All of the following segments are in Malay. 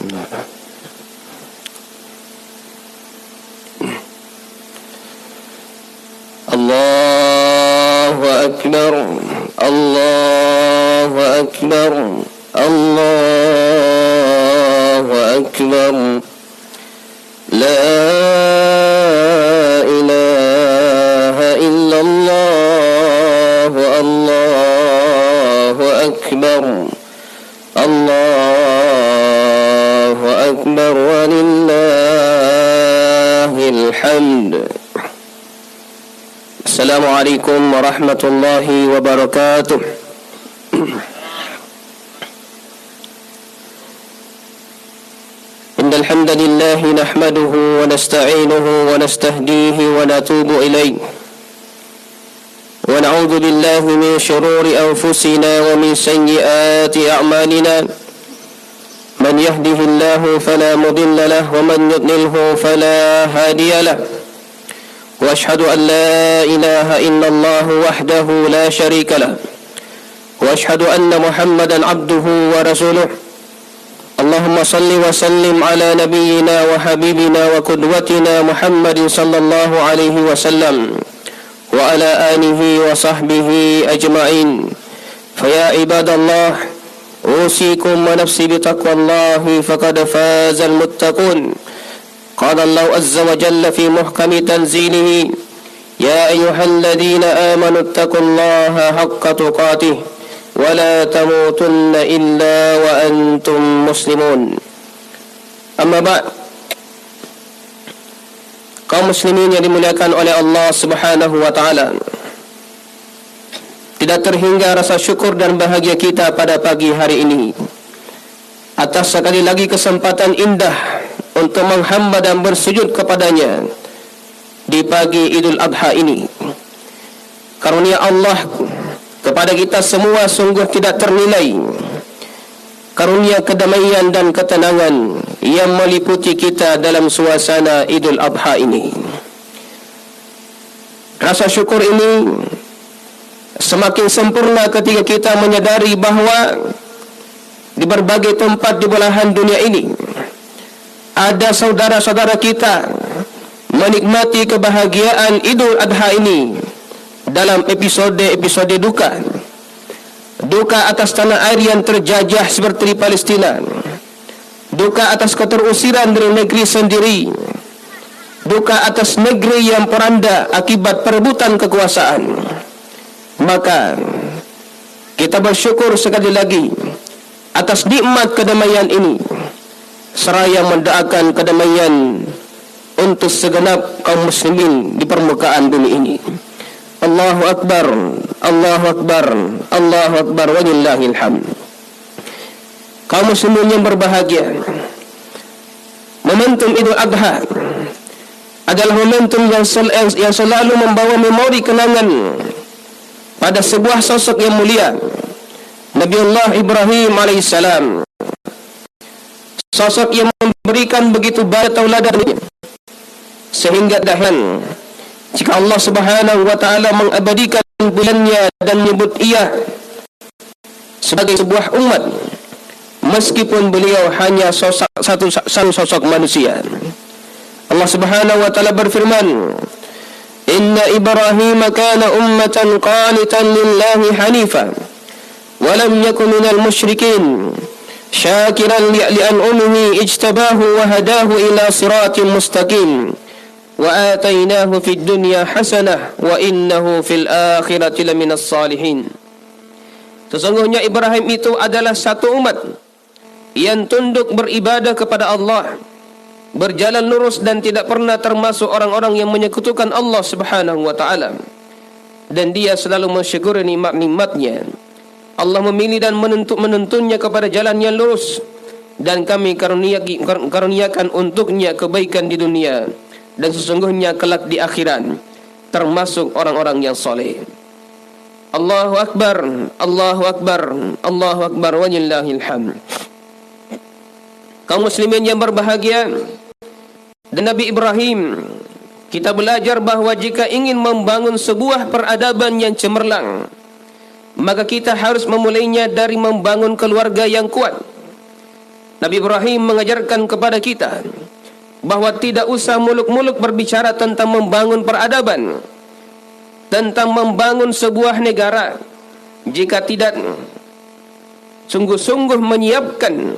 Allahu Akbar, Allahu Akbar, Allahu Akbar. La ilaha illallah, Allahu Akbar, Allahu Akbar, walillahil hamd. Assalamualaikum warahmatullahi wabarakatuh. Innal hamdalillah nahmaduhu wa nasta'inuhu wa nastahdihi wa natubu ilayh. Wa na'udzu billahi min shururi anfusina wa min sayyiati a'malina. Man yahdihillahu fala mudilla lahu wa man yudlilhu fala hadiya lahu. وأشهد أن لا إله إلا الله وحده لا شريك له وأشهد أن محمدا عبده ورسوله اللهم صل وسلم على نبينا وحبيبنا وقدوتنا محمد صلى الله عليه وسلم وعلى آله وصحبه أجمعين فيا عباد الله أوصيكم ونفسي بتقوى الله فقد فاز المتقون قال الله عز وجل في محكم تنزيله يا أيها الذين آمنوا اتقوا الله حق تقاته ولا تموتن إلا وأنتم مسلمون. Amma ba'd. Kaum muslimin yang dimuliakan oleh Allah Subhanahu wa taala, tidak terhingga rasa syukur dan bahagia kita pada pagi hari ini atas sekali lagi kesempatan indah untuk menghamba dan bersujud kepadanya di pagi Idul Adha ini. Karunia Allah kepada kita semua sungguh tidak ternilai. Karunia kedamaian dan ketenangan yang meliputi kita dalam suasana Idul Adha ini. Rasa syukur ini semakin sempurna ketika kita menyadari bahawa di berbagai tempat di belahan dunia ini ada saudara-saudara kita menikmati kebahagiaan Idul Adha ini dalam episode-episode duka. Duka atas tanah air yang terjajah seperti di Palestina. Duka atas keterusiran dari negeri sendiri. Duka atas negeri yang poranda akibat perebutan kekuasaan. Maka kita bersyukur sekali lagi atas nikmat kedamaian ini, seraya mendoakan kedamaian untuk segenap kaum muslimin di permukaan bumi ini. Allahu Akbar, Allahu Akbar, Allahu Akbar, walillahil hamd. Kaum muslimin yang berbahagia, momentum Idul Adha adalah momentum yang selalu membawa memori kenangan pada sebuah sosok yang mulia, Nabiullah Ibrahim alaihissalam. Sosok yang memberikan begitu banyak tauladan sehingga dahan jika Allah Subhanahu wa taala mengabadikan bulannya dan menyebut ia sebagai sebuah umat meskipun beliau hanya satu sosok manusia. Allah Subhanahu wa taala berfirman, "Inna Ibrahim kana ummatan qanitan lillahi hanifa wa lam yakun minal musyrikin." Syakiran li'an'umihi ijtabahu wa hadahu ila siratin mustaqim wa atainahu fid dunya hasanah wa innahu fil akhirati laminas salihin. Sesungguhnya Ibrahim itu adalah satu umat yang tunduk beribadah kepada Allah, berjalan lurus dan tidak pernah termasuk orang-orang yang menyekutukan Allah Subhanahu wa taala, dan dia selalu mensyukuri nikmat-nikmatnya. Allah memilih dan menuntunnya kepada jalan yang lurus, dan kami karuniakan untuknya kebaikan di dunia, dan sesungguhnya kelak di akhirat termasuk orang-orang yang soleh. Allahu Akbar, Allahu Akbar, Allahu Akbar, walillahil hamd. Kaum muslimin yang berbahagia, dan Nabi Ibrahim, kita belajar bahawa jika ingin membangun sebuah peradaban yang cemerlang, maka kita harus memulainya dari membangun keluarga yang kuat. Nabi Ibrahim mengajarkan kepada kita bahawa tidak usah muluk-muluk berbicara tentang membangun peradaban, tentang membangun sebuah negara, jika tidak sungguh-sungguh menyiapkan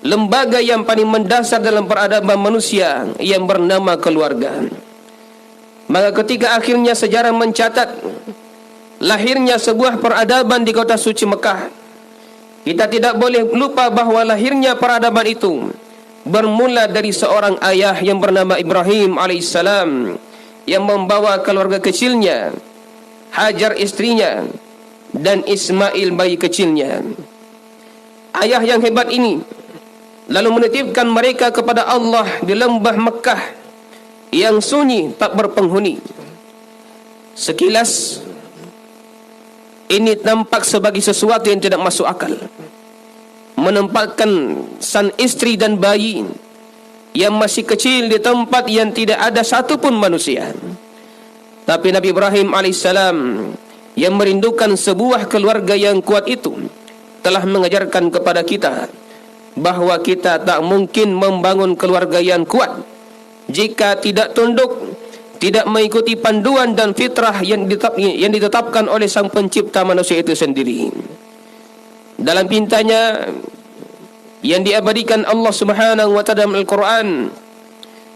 lembaga yang paling mendasar dalam peradaban manusia yang bernama keluarga. Maka ketika akhirnya sejarah mencatat lahirnya sebuah peradaban di kota suci Mekah, kita tidak boleh lupa bahawa lahirnya peradaban itu bermula dari seorang ayah yang bernama Ibrahim alaihissalam, yang membawa keluarga kecilnya, Hajar istrinya, dan Ismail bayi kecilnya. Ayah yang hebat ini lalu menitipkan mereka kepada Allah di lembah Mekah yang sunyi tak berpenghuni. Sekilas ini nampak sebagai sesuatu yang tidak masuk akal, menempatkan sang istri dan bayi yang masih kecil di tempat yang tidak ada satupun manusia. Tapi Nabi Ibrahim alaihissalam yang merindukan sebuah keluarga yang kuat itu telah mengajarkan kepada kita bahawa kita tak mungkin membangun keluarga yang kuat jika tidak tunduk, tidak mengikuti panduan dan fitrah yang ditetapkan oleh Sang Pencipta manusia itu sendiri. Dalam pintanya yang diabadikan Allah Subhanahu wa taala dalam Al-Quran,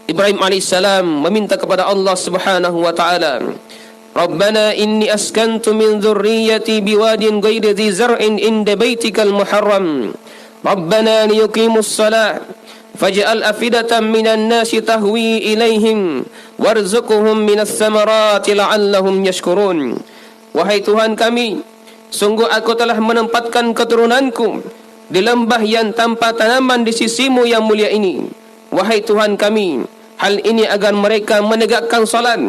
Ibrahim alaihissalam meminta kepada Allah Subhanahu wa taala, Rabbana inni askantu min dhurriyyati biwadin ghairi dhi zar'in inda baitikal muharram Rabbana liyuqimus salat faj'al afidatan minan nasi tahwi ilaihim warzuqhum minas samarati la'allahum yashkurun. Wahai Tuhan kami, sungguh aku telah menempatkan keturunanku di lembah yang tanpa tanaman di sisimu yang mulia ini. Wahai Tuhan kami, hal ini agar mereka menegakkan salat,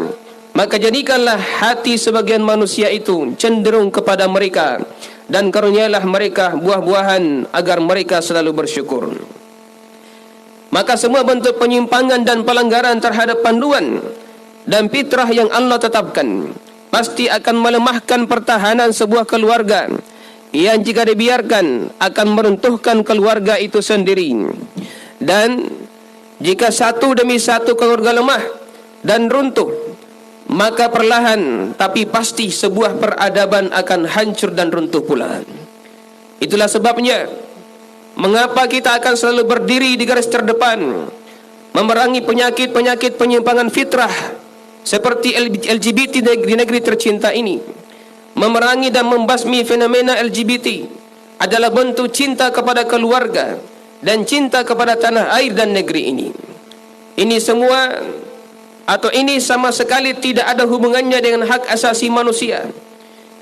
maka jadikanlah hati sebagian manusia itu cenderung kepada mereka, dan karunialah mereka buah-buahan agar mereka selalu bersyukur. Maka semua bentuk penyimpangan dan pelanggaran terhadap panduan dan fitrah yang Allah tetapkan pasti akan melemahkan pertahanan sebuah keluarga, yang jika dibiarkan akan meruntuhkan keluarga itu sendiri. Dan jika satu demi satu keluarga lemah dan runtuh, maka perlahan tapi pasti sebuah peradaban akan hancur dan runtuh pula. Itulah sebabnya mengapa kita akan selalu berdiri di garis terdepan memerangi penyakit-penyakit penyimpangan fitrah seperti LGBT di negeri tercinta ini. Memerangi dan membasmi fenomena LGBT adalah bentuk cinta kepada keluarga dan cinta kepada tanah air dan negeri ini. Ini semua atau ini sama sekali tidak ada hubungannya dengan hak asasi manusia.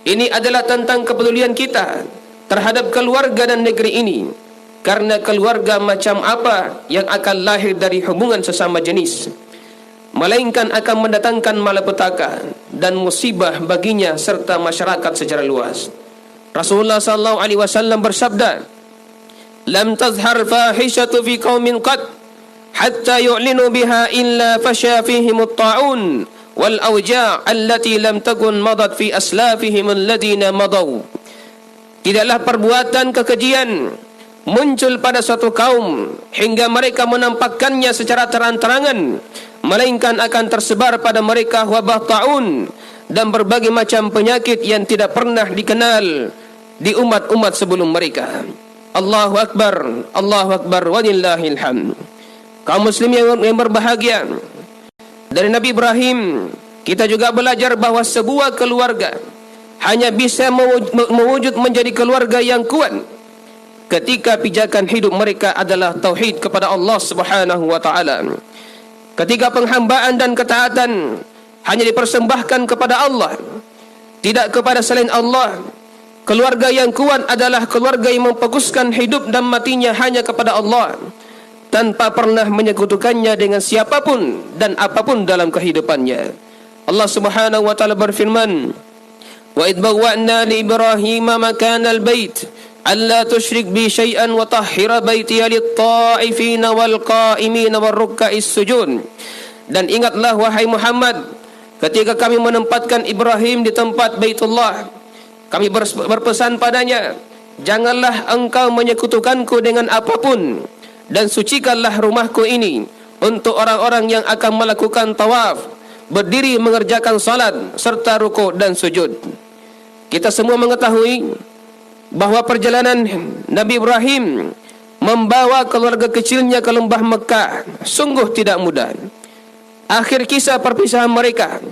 Ini adalah tentang kepedulian kita terhadap keluarga dan negeri ini. Karena keluarga macam apa yang akan lahir dari hubungan sesama jenis, melainkan akan mendatangkan malapetaka dan musibah baginya serta masyarakat secara luas. Rasulullah sallallahu alaihi wasallam bersabda, "Lam tazhar fahishatu fi qaumin qad hatta yu'linu biha illa fasha fihim at-ta'un wal awja' allati lam takun madat fi aslafihim alladhina madaw." Tidaklah perbuatan kekejian muncul pada suatu kaum hingga mereka menampakkannya secara terang-terangan, melainkan akan tersebar pada mereka wabah ta'un dan berbagai macam penyakit yang tidak pernah dikenal di umat-umat sebelum mereka. Allahu Akbar, Allahu Akbar, walillahil hamd. Kaum muslim yang berbahagia, dari Nabi Ibrahim kita juga belajar bahawa sebuah keluarga hanya bisa mewujud menjadi keluarga yang kuat ketika pijakan hidup mereka adalah tauhid kepada Allah Subhanahu wa taala. Ketika penghambaan dan ketaatan hanya dipersembahkan kepada Allah, tidak kepada selain Allah. Keluarga yang kuat adalah keluarga yang memfokuskan hidup dan matinya hanya kepada Allah, tanpa pernah menyekutukannya dengan siapapun dan apapun dalam kehidupannya. Allah Subhanahu wa taala berfirman, "Wa idh bawwa'na li Ibrahima makanal bait alla tusyrik bi syai'an wa tahhira baitiya lit-ta'ifina wal qa'imina war ruk'a'is sujud." Dan ingatlah wahai Muhammad, ketika kami menempatkan Ibrahim di tempat Baitullah, kami berpesan padanya, janganlah engkau menyekutukanku dengan apapun, dan sucikanlah rumahku ini untuk orang-orang yang akan melakukan tawaf, berdiri mengerjakan salat serta rukuk dan sujud. Kita semua mengetahui bahawa perjalanan Nabi Ibrahim membawa keluarga kecilnya ke lembah Mekah sungguh tidak mudah. Akhir kisah perpisahan mereka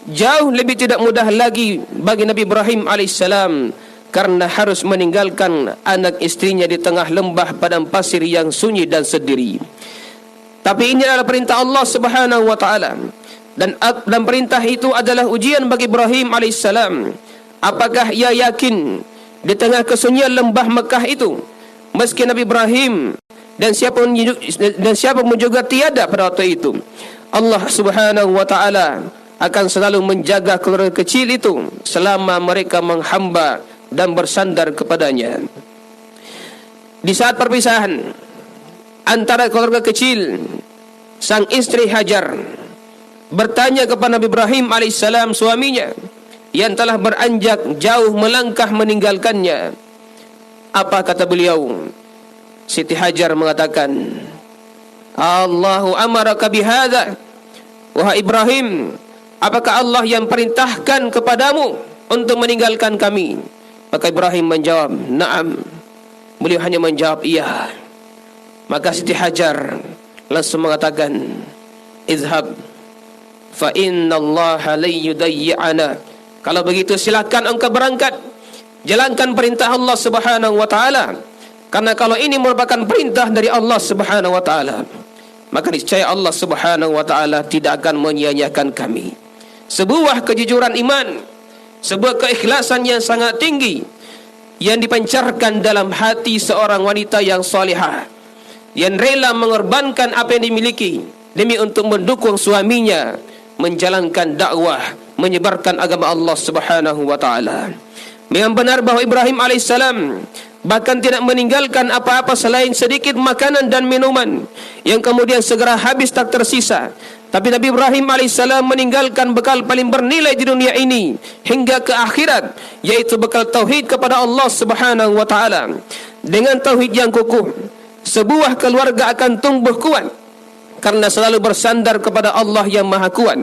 jauh lebih tidak mudah lagi bagi Nabi Ibrahim alaihissalam, karena harus meninggalkan anak istrinya di tengah lembah padang pasir yang sunyi dan sendiri. Tapi ini adalah perintah Allah Subhanahu wa taala, dan perintah itu adalah ujian bagi Ibrahim alaihissalam. Apakah ia yakin di tengah kesunyian lembah Mekah itu, meski Nabi Ibrahim dan siapa pun juga tiada pada waktu itu, Allah Subhanahu wa taala akan selalu menjaga keluarga kecil itu selama mereka menghamba dan bersandar kepadanya. Di saat perpisahan antara keluarga kecil, sang istri Hajar bertanya kepada Nabi Ibrahim alaihissalam, suaminya yang telah beranjak jauh melangkah meninggalkannya. Apa kata beliau? Siti Hajar mengatakan, Allahu amaraka bihadza, wahai Ibrahim, apakah Allah yang perintahkan kepadamu untuk meninggalkan kami? Maka Ibrahim menjawab, na'am. Beliau hanya menjawab, iya. Maka Siti Hajar langsung mengatakan, izhab fa inna Allah la yudayyi'ana. Kalau begitu silakan engkau berangkat, jalankan perintah Allah Subhanahu wa taala. Karena kalau ini merupakan perintah dari Allah Subhanahu wa taala, maka niscaya Allah Subhanahu wa taala tidak akan menyia-nyiakan kami. Sebuah kejujuran iman, sebuah keikhlasan yang sangat tinggi yang dipancarkan dalam hati seorang wanita yang salihah, yang rela mengorbankan apa yang dimiliki demi untuk mendukung suaminya menjalankan dakwah, menyebarkan agama Allah Subhanahu wa taala. Memang benar bahawa Ibrahim alaihissalam bahkan tidak meninggalkan apa-apa selain sedikit makanan dan minuman yang kemudian segera habis tak tersisa. Tapi Nabi Ibrahim alaihissalam meninggalkan bekal paling bernilai di dunia ini hingga ke akhirat, yaitu bekal tauhid kepada Allah Subhanahu wa taala. Dengan tauhid yang kukuh, sebuah keluarga akan tumbuh kuat karena selalu bersandar kepada Allah yang Maha Kuat.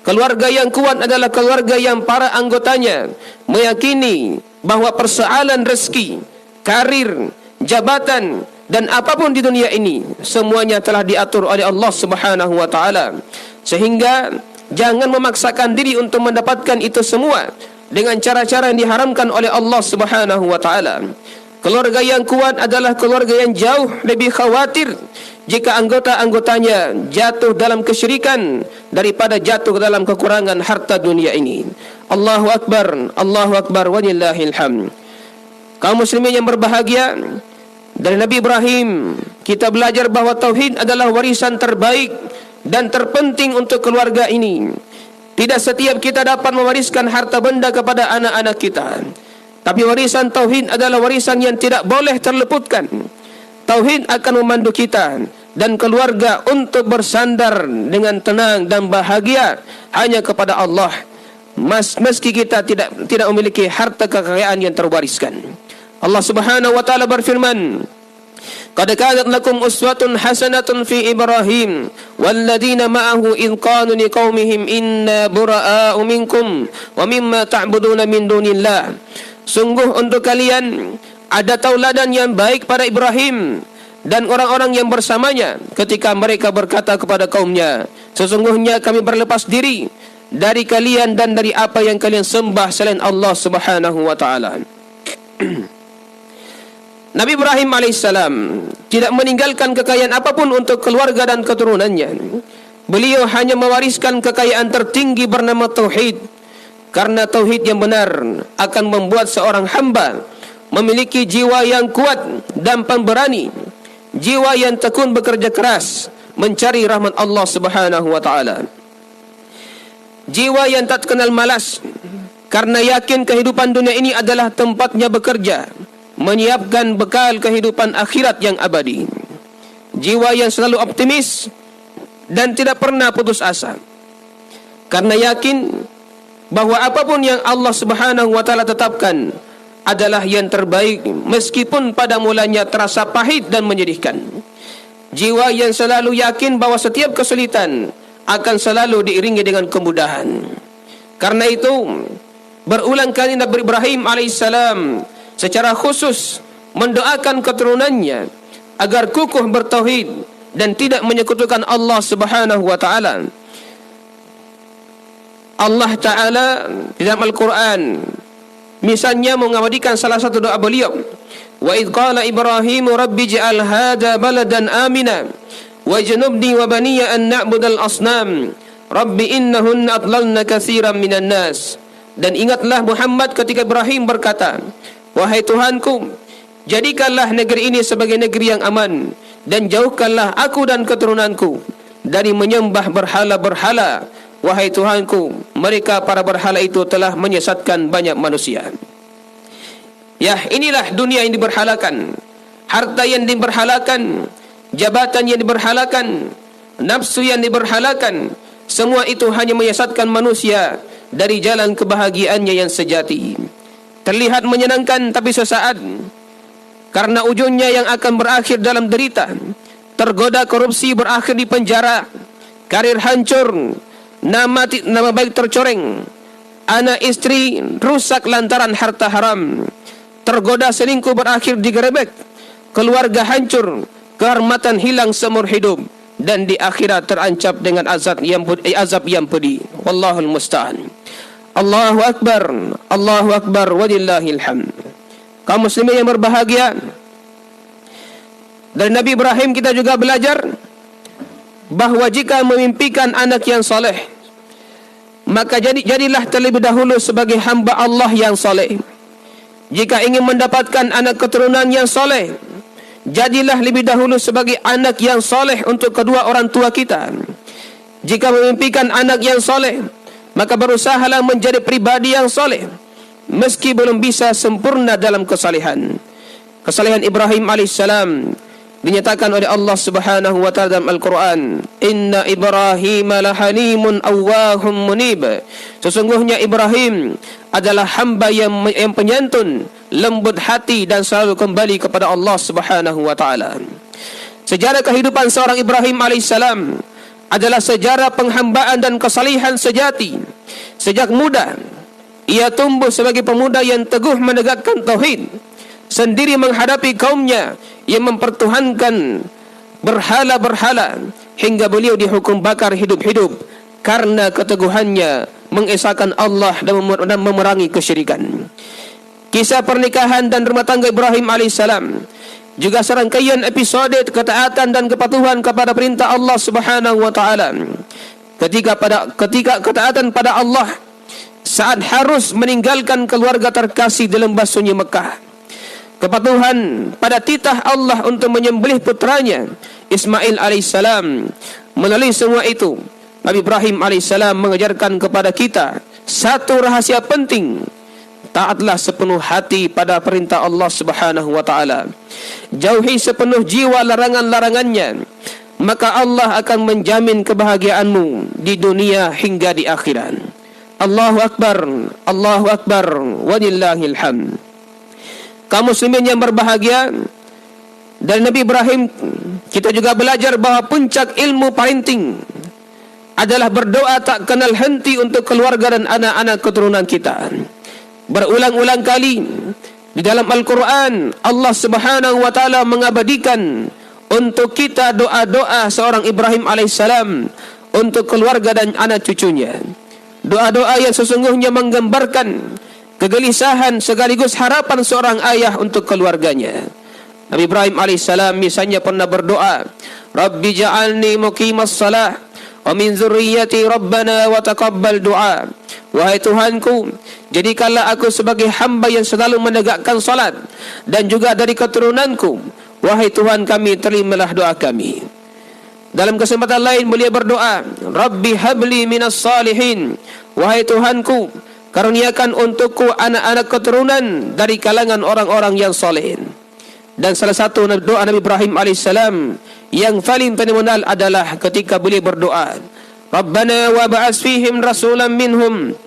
Keluarga yang kuat adalah keluarga yang para anggotanya meyakini bahawa persoalan rezeki, karir, jabatan dan apapun di dunia ini semuanya telah diatur oleh Allah Subhanahu wa taala, sehingga jangan memaksakan diri untuk mendapatkan itu semua dengan cara-cara yang diharamkan oleh Allah Subhanahu wa taala. Keluarga yang kuat adalah keluarga yang jauh lebih khawatir jika anggota-anggotanya jatuh dalam kesyirikan daripada jatuh dalam kekurangan harta dunia ini. Allahu akbar, Allahu akbar, walillahil hamd. Kaum muslimin yang berbahagia, dari Nabi Ibrahim kita belajar bahawa tauhid adalah warisan terbaik dan terpenting untuk keluarga ini. Tidak setiap kita dapat mewariskan harta benda kepada anak-anak kita, tapi warisan tauhid adalah warisan yang tidak boleh terleputkan. Tauhid akan memandu kita dan keluarga untuk bersandar dengan tenang dan bahagia hanya kepada Allah, meski kita tidak memiliki harta kekayaan yang terwariskan. Allah Subhanahu wa taala berfirman, qad kanat lakum uswatun hasanatun fi Ibrahim walladzina ma'ahu id qalu liqaumihim inna bura'a'u minkum wa mimma ta'buduna min dunillah. Sungguh untuk kalian ada tauladan yang baik pada Ibrahim dan orang-orang yang bersamanya ketika mereka berkata kepada kaumnya, sesungguhnya kami berlepas diri dari kalian dan dari apa yang kalian sembah selain Allah Subhanahu wa taala. Nabi Ibrahim alaihissalam tidak meninggalkan kekayaan apapun untuk keluarga dan keturunannya. Beliau hanya mewariskan kekayaan tertinggi bernama tauhid, karena tauhid yang benar akan membuat seorang hamba memiliki jiwa yang kuat dan pemberani, jiwa yang tekun bekerja keras mencari rahmat Allah Subhanahu wa taala, jiwa yang tak kenal malas karena yakin kehidupan dunia ini adalah tempatnya bekerja menyiapkan bekal kehidupan akhirat yang abadi, jiwa yang selalu optimis dan tidak pernah putus asa karena yakin bahwa apapun yang Allah Subhanahu wa taala tetapkan adalah yang terbaik, meskipun pada mulanya terasa pahit dan menyedihkan. jiwa yang selalu yakin bahawa setiap kesulitan akan selalu diiringi dengan kemudahan. Karena itu, berulang kali Nabi Ibrahim alaihissalam secara khusus mendoakan keturunannya agar kukuh bertauhid dan tidak menyekutukan Allah Subhanahu wa taala. Allah Ta'ala di dalam Al-Quran misalnya mengabadikan salah satu doa beliau, wa idh qala Ibrahim rabbi ij'al hadha baladan amina wajnubni wa baniya an na'budal asnam rabbi innahunna adlalna katsiran minan nas. Dan ingatlah Muhammad ketika Ibrahim berkata, wahai Tuhanku, jadikanlah negeri ini sebagai negeri yang aman dan jauhkanlah aku dan keturunanku dari menyembah berhala-berhala. Wahai Tuhanku, mereka para berhala itu telah menyesatkan banyak manusia. Ya, inilah dunia yang diberhalakan, harta yang diberhalakan, jabatan yang diberhalakan, nafsu yang diberhalakan. Semua itu hanya menyesatkan manusia dari jalan kebahagiaannya yang sejati. Terlihat menyenangkan tapi sesaat, karena ujungnya yang akan berakhir dalam derita. Tergoda korupsi berakhir di penjara, karir hancur, nama baik tercoreng, anak istri rusak lantaran harta haram. Tergoda selingkuh berakhir digerebek, keluarga hancur, kehormatan hilang seumur hidup, dan di akhirat terancam dengan azab yang pedih. Wallahul musta'an. Allahu akbar, Allahu akbar, walillahil hamd. Kaum muslimin yang berbahagia, dari Nabi Ibrahim kita juga belajar bahawa jika memimpikan anak yang soleh, maka jadilah terlebih dahulu sebagai hamba Allah yang soleh. Jika ingin mendapatkan anak keturunan yang soleh, jadilah lebih dahulu sebagai anak yang soleh untuk kedua orang tua kita. Jika memimpikan anak yang soleh, maka berusahalah menjadi pribadi yang soleh, meski belum bisa sempurna dalam kesalehan. Kesalehan Ibrahim alaihissalam dinyatakan oleh Allah Subhanahu wa taala dalam Al-Quran, inna Ibrahim lahalimun awwahum munib. Sesungguhnya Ibrahim adalah hamba yang penyantun, lembut hati dan selalu kembali kepada Allah Subhanahu wa taala. Sejarah kehidupan seorang Ibrahim alaihissalam adalah sejarah penghambaan dan kesalehan sejati. Sejak muda ia tumbuh sebagai pemuda yang teguh menegakkan tauhid, sendiri menghadapi kaumnya yang mempertuhankan berhala-berhala, hingga beliau dihukum bakar hidup-hidup karena keteguhannya mengesahkan Allah dan memerangi kesyirikan. Kisah pernikahan dan rumah tangga Ibrahim alaihissalam juga serangkaian episode ketaatan dan kepatuhan kepada perintah Allah Subhanahu wa taala. Ketika ketaatan pada Allah saat harus meninggalkan keluarga terkasih di lembah sunyi Mekah, kepatuhan pada titah Allah untuk menyembelih putranya Ismail alaihissalam. Melalui semua itu, Nabi Ibrahim alaihissalam mengajarkan kepada kita satu rahasia penting: taatlah sepenuh hati pada perintah Allah Subhanahu wa taala. Jauhi sepenuh jiwa larangan-larangannya, maka Allah akan menjamin kebahagiaanmu di dunia hingga di akhirat. Allahu akbar, Allahu akbar, walillahil hamd. Kaum muslimin yang berbahagia, dari Nabi Ibrahim kita juga belajar bahawa puncak ilmu parenting adalah berdoa tak kenal henti untuk keluarga dan anak-anak keturunan kita. Berulang-ulang kali di dalam Al-Quran Allah Subhanahu wa taala mengabadikan untuk kita doa-doa seorang Ibrahim alaihissalam untuk keluarga dan anak cucunya. Doa-doa yang sesungguhnya menggambarkan kegelisahan sekaligus harapan seorang ayah untuk keluarganya. Nabi Ibrahim alaihissalam misalnya pernah berdoa, Rabbi ja'alni muqimas salah wa min zurriyyati rabbana wa taqabbal du'a. Wahai Tuhanku, jadikanlah aku sebagai hamba yang selalu menegakkan salat, dan juga dari keturunanku, wahai Tuhan kami, terimalah doa kami. Dalam kesempatan lain beliau berdoa, Rabbi habli minas salihin. Wahai Tuhanku, karuniakan untukku anak-anak keturunan dari kalangan orang-orang yang soleh. Dan salah satu doa Nabi Ibrahim alaihissalam yang paling fenomenal adalah ketika beliau berdoa, Rabbana wa ba'as fihim rasulan minhum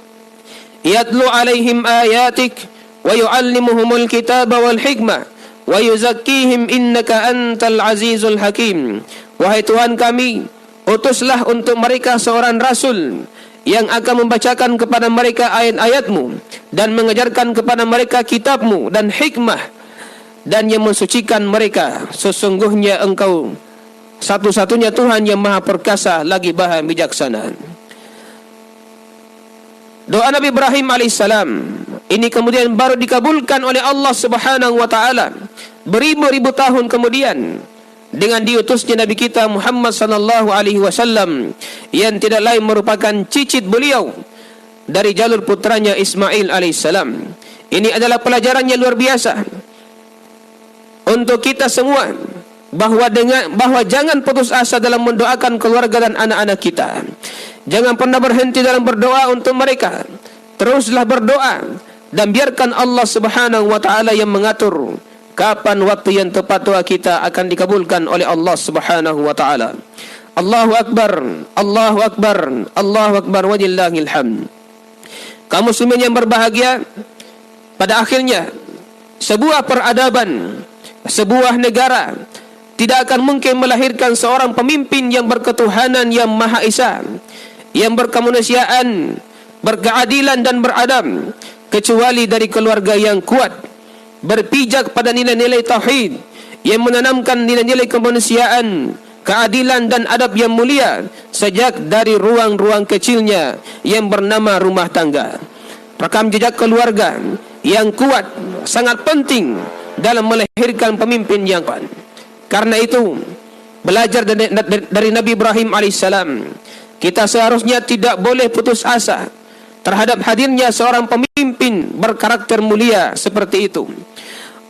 yatlu alaihim ayatik wa yu'allimuhumul kitaba wal hikmah wa yuzakkihim innaka antal azizul hakim. Wahai Tuhan kami, utuslah untuk mereka seorang rasul yang akan membacakan kepada mereka ayat-ayat-Mu dan mengajarkan kepada mereka kitab-Mu dan hikmah, dan yang mensucikan mereka. Sesungguhnya Engkau satu-satunya Tuhan yang maha perkasa lagi maha bijaksana. Doa Nabi Ibrahim alaihissalam ini kemudian baru dikabulkan oleh Allah Subhanahu wa taala beribu-ribu tahun kemudian dengan diutusnya Nabi kita Muhammad sallallahu alaihi wasallam yang tidak lain merupakan cicit beliau dari jalur putranya Ismail alaihissalam. Ini adalah pelajaran yang luar biasa untuk kita semua, bahwa jangan putus asa dalam mendoakan keluarga dan anak-anak kita. Jangan pernah berhenti dalam berdoa untuk mereka. Teruslah berdoa dan biarkan Allah Subhanahu wa taala yang mengatur kapan waktu yang tepat doa kita akan dikabulkan oleh Allah Subhanahu wa taala. Allahu akbar, Allahu akbar, Allahu akbar, walillahil hamd. Kaum muslimin yang berbahagia, pada akhirnya sebuah peradaban, sebuah negara tidak akan mungkin melahirkan seorang pemimpin yang berketuhanan yang Maha Esa, yang berkemanusiaan, berkeadilan dan beradab, kecuali dari keluarga yang kuat, berpijak pada nilai-nilai tauhid, yang menanamkan nilai-nilai kemanusiaan, keadilan dan adab yang mulia sejak dari ruang-ruang kecilnya yang bernama rumah tangga. Rekam jejak keluarga yang kuat sangat penting dalam melahirkan pemimpin yang kuat. Karena itu, belajar dari Nabi Ibrahim alaihissalam, kita seharusnya tidak boleh putus asa terhadap hadirnya seorang pemimpin berkarakter mulia seperti itu.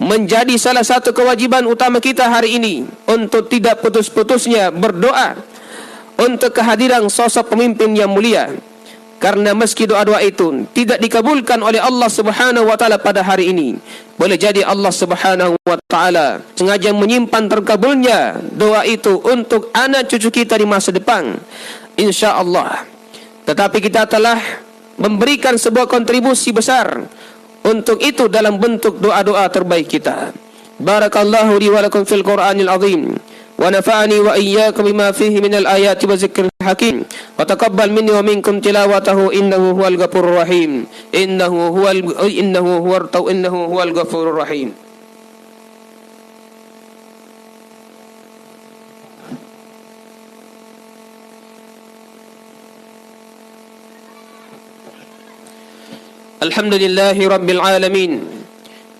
Menjadi salah satu kewajiban utama kita hari ini untuk tidak putus-putusnya berdoa untuk kehadiran sosok pemimpin yang mulia. Karena meski doa-doa itu tidak dikabulkan oleh Allah Subhanahu wa taala pada hari ini, boleh jadi Allah Subhanahu wa taala sengaja menyimpan terkabulnya doa itu untuk anak cucu kita di masa depan, insya-Allah. Tetapi kita telah memberikan sebuah kontribusi besar untuk itu dalam bentuk doa-doa terbaik kita. Barakallahu li wa lakum fil Qur'anil azim, wa nafa'ani wa iyyakum bima fihi minal ayati wa zikril hakim, wa taqabbal minni wa minkum tilawatahu innahu huwal ghafurur rahim, innahu huwal ghafurur rahim. Alhamdulillahi rabbil alamin,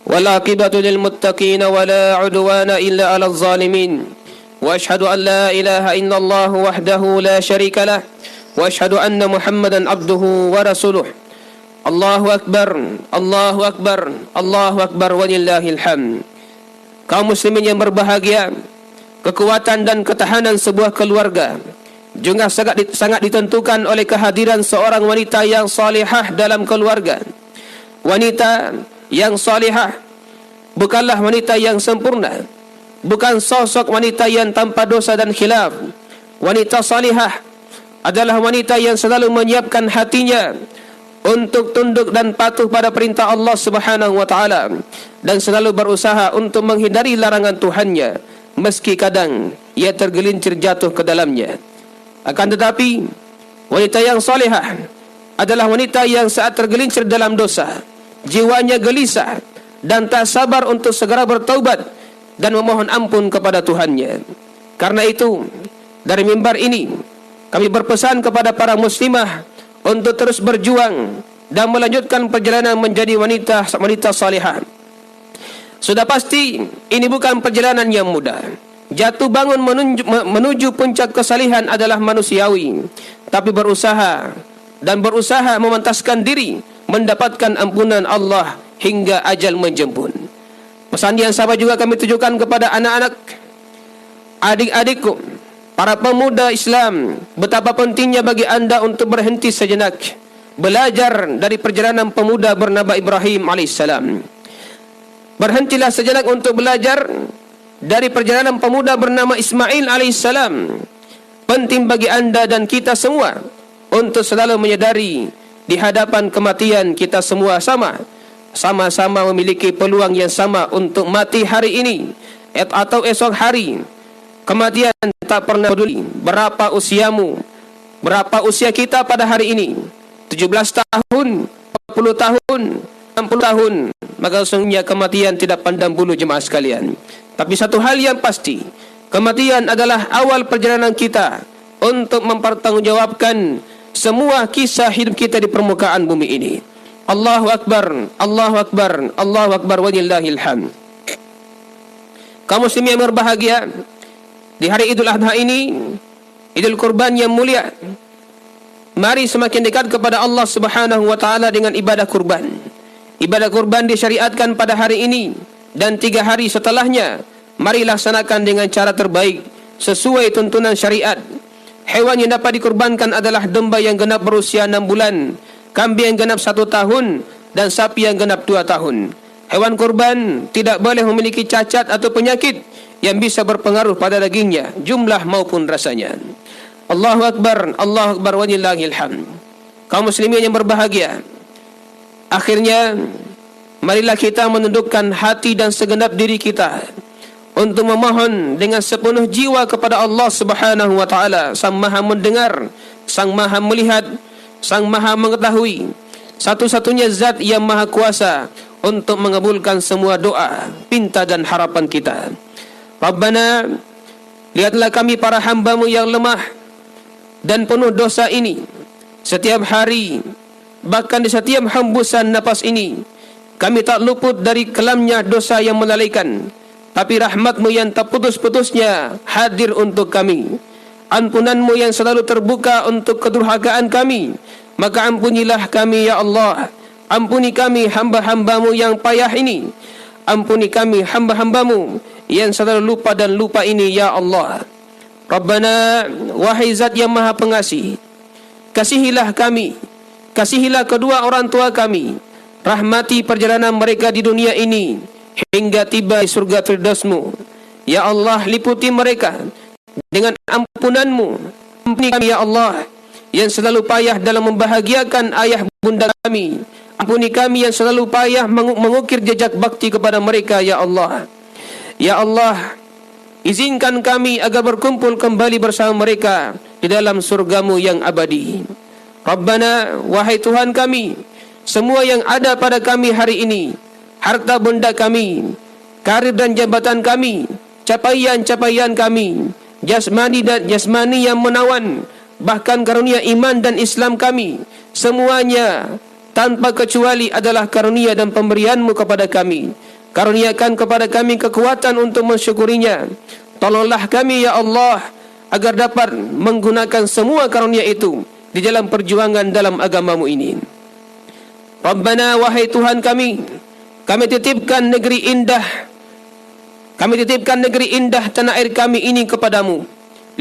wal aqibatu lil muttaqin wa la 'udwana illa 'alal zalimin. Wa ashhadu an la ilaha illallah wahdahu la syarika lah, wa ashhadu anna Muhammadan abduhu wa rasuluh. Allahu akbar, Allahu akbar, Allahu akbar, walillahil hamd. Kaum muslimin yang berbahagia, kekuatan dan ketahanan sebuah keluarga juga sangat ditentukan oleh kehadiran seorang wanita yang salihah dalam keluarga. Wanita yang salihah bukanlah wanita yang sempurna, bukan sosok wanita yang tanpa dosa dan khilaf. Wanita salihah adalah wanita yang selalu menyiapkan hatinya untuk tunduk dan patuh pada perintah Allah Subhanahu wa taala dan selalu berusaha untuk menghindari larangan Tuhannya meski kadang ia tergelincir jatuh ke dalamnya. Akan tetapi wanita yang salihah adalah wanita yang saat tergelincir dalam dosa, jiwanya gelisah dan tak sabar untuk segera bertaubat dan memohon ampun kepada Tuhannya. Karena itu, dari mimbar ini kami berpesan kepada para muslimah untuk terus berjuang dan melanjutkan perjalanan menjadi wanita salihah. Sudah pasti ini bukan perjalanan yang mudah. Jatuh bangun menuju puncak kesalihan adalah manusiawi, tapi berusaha memantaskan diri mendapatkan ampunan Allah hingga ajal menjemput. Pesan yang sama juga kami tujukan kepada anak-anak, adik-adikku, para pemuda Islam. Betapa pentingnya bagi anda untuk berhenti sejenak, belajar dari perjalanan pemuda bernama Ibrahim alaihissalam. Berhentilah sejenak untuk belajar dari perjalanan pemuda bernama Ismail alaihissalam. Penting bagi anda dan kita semua untuk selalu menyadari di hadapan kematian kita semua sama-sama memiliki peluang yang sama untuk mati hari ini atau esok hari. Kematian tak pernah peduli berapa usiamu, berapa usia kita pada hari ini, 17 tahun, 40 tahun, 60 tahun, maka sesungguhnya kematian tidak pandang bulu jemaah sekalian. Tapi satu hal yang pasti, kematian adalah awal perjalanan kita untuk mempertanggungjawabkan semua kisah hidup kita di permukaan bumi ini. Allahu Akbar, Allahu Akbar, Allahu Akbar, walillahil hamd. Kaum muslimin yang berbahagia, di hari Idul Adha ini, Idul Kurban yang mulia, mari semakin dekat kepada Allah Subhanahu wa taala dengan ibadah kurban. Ibadah kurban disyariatkan pada hari ini dan 3 hari setelahnya. Mari laksanakan dengan cara terbaik sesuai tuntunan syariat. Hewan yang dapat dikurbankan adalah domba yang genap berusia 6 bulan, kambing yang genap 1 tahun, dan sapi yang genap 2 tahun. Hewan kurban tidak boleh memiliki cacat atau penyakit yang bisa berpengaruh pada dagingnya, jumlah maupun rasanya. Allahu Akbar, Allahu Akbar, walillahil hamd. Kaum muslimin yang berbahagia, akhirnya marilah kita menundukkan hati dan segenap diri kita untuk memohon dengan sepenuh jiwa kepada Allah Subhanahu wa taala, Sang Maha mendengar, Sang Maha melihat, Sang Maha mengetahui, satu-satunya zat yang maha kuasa untuk mengabulkan semua doa, pinta dan harapan kita. Rabbana, lihatlah kami para hamba-Mu yang lemah dan penuh dosa ini. Setiap hari, bahkan di setiap hembusan nafas ini, kami tak luput dari kelamnya dosa yang melalaikan. Tapi rahmat-Mu yang tak putus-putusnya hadir untuk kami. Ampunan-Mu yang selalu terbuka untuk kedurhakaan kami. Maka ampunilah kami ya Allah. Ampuni kami hamba-hamba-Mu yang payah ini. Ampuni kami hamba-hamba-Mu yang selalu lupa dan lupa ini ya Allah. Rabbana, wahai zat yang maha pengasih, kasihilah kami, kasihilah kedua orang tua kami, rahmati perjalanan mereka di dunia ini hingga tiba di surga Firdaus-Mu. Ya Allah, liputi mereka dengan ampunan-Mu. Ampuni kami ya Allah yang selalu payah dalam membahagiakan ayah bunda kami. Ampuni kami yang selalu payah mengukir jejak bakti kepada mereka ya Allah. Ya Allah, izinkan kami agar berkumpul kembali bersama mereka di dalam surga-Mu yang abadi. Rabbana, wahai Tuhan kami, semua yang ada pada kami hari ini, harta benda kami, karir dan jabatan kami, capaian-capaian kami, jasmani dan jasmani yang menawan, bahkan karunia iman dan Islam kami, semuanya tanpa kecuali adalah karunia dan pemberian-Mu kepada kami. Karuniakan kepada kami kekuatan untuk mensyukurinya. Tolonglah kami ya Allah agar dapat menggunakan semua karunia itu di dalam perjuangan dalam agama-Mu ini. Rabbana, wahai Tuhan kami titipkan negeri indah, tanah air kami ini kepadamu.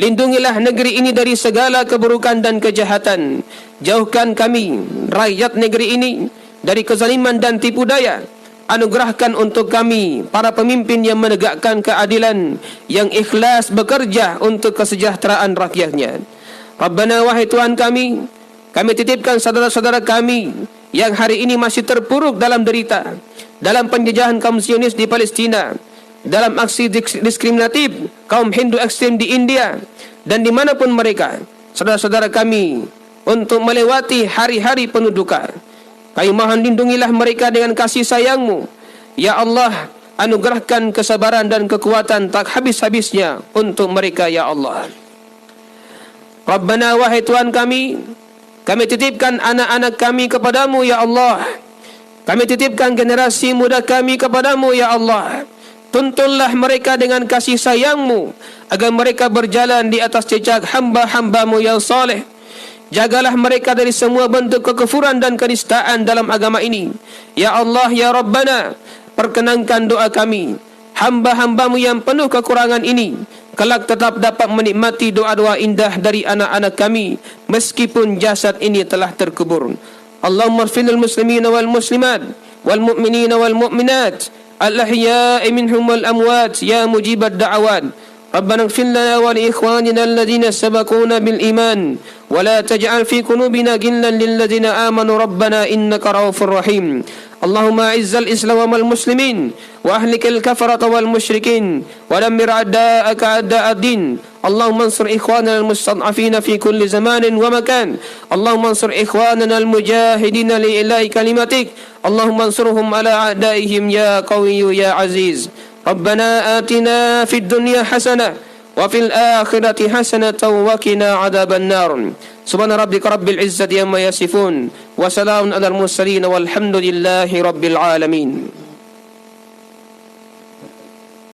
Lindungilah negeri ini dari segala keburukan dan kejahatan. Jauhkan kami, rakyat negeri ini, dari kezaliman dan tipu daya. Anugerahkan untuk kami para pemimpin yang menegakkan keadilan, yang ikhlas bekerja untuk kesejahteraan rakyatnya. Rabbana, wahai Tuhan kami titipkan saudara-saudara kami yang hari ini masih terpuruk dalam derita, dalam penjajahan kaum Zionis di Palestina, dalam aksi diskriminatif kaum Hindu ekstrem di India, dan dimanapun mereka, saudara-saudara kami, untuk melewati hari-hari penuh duka. Kami mohon lindungilah mereka dengan kasih sayang-Mu. Ya Allah, anugerahkan kesabaran dan kekuatan tak habis-habisnya untuk mereka ya Allah. Rabbana, wahai Tuhan kami titipkan anak-anak kami kepadamu ya Allah. Kami titipkan generasi muda kami kepadamu ya Allah. Tuntunlah mereka dengan kasih sayang-Mu agar mereka berjalan di atas jejak hamba-hamba-Mu yang saleh. Jagalah mereka dari semua bentuk kekufuran dan kenistaan dalam agama ini. Ya Allah, ya Rabbana, perkenankan doa kami. Hamba-hamba-Mu yang penuh kekurangan ini kelak tetap dapat menikmati doa-doa indah dari anak-anak kami meskipun jasad ini telah terkubur. Allahumma ighfir lil muslimina wal muslimat wal mu'minina wal mu'minat al-ahya'i minhum wal amwat ya mujibad da'awat. ربنا اغفر لنا ولإخواننا الذين سبقونا بالإيمان ولا تجعل في قلوبنا غلا للذين آمنوا ربنا إنك رؤوف رحيم. اللهم أعز الإسلام والمسلمين وأهلك الكفرة والمشركين ودمر أعداءك أعداء الدين. اللهم انصر إخواننا المستضعفين في كل زمان ومكان. اللهم انصر إخواننا المجاهدين لإعلاء كلمتك. اللهم انصرهم على أعدائهم يا قوي يا عزيز. ربنا آتنا في الدنيا حسنة وفي الآخرة حسنة وقنا عذاب النار. سبحان ربك رب العزة عما يصفون وسلام على المرسلين والحمد لله رب العالمين.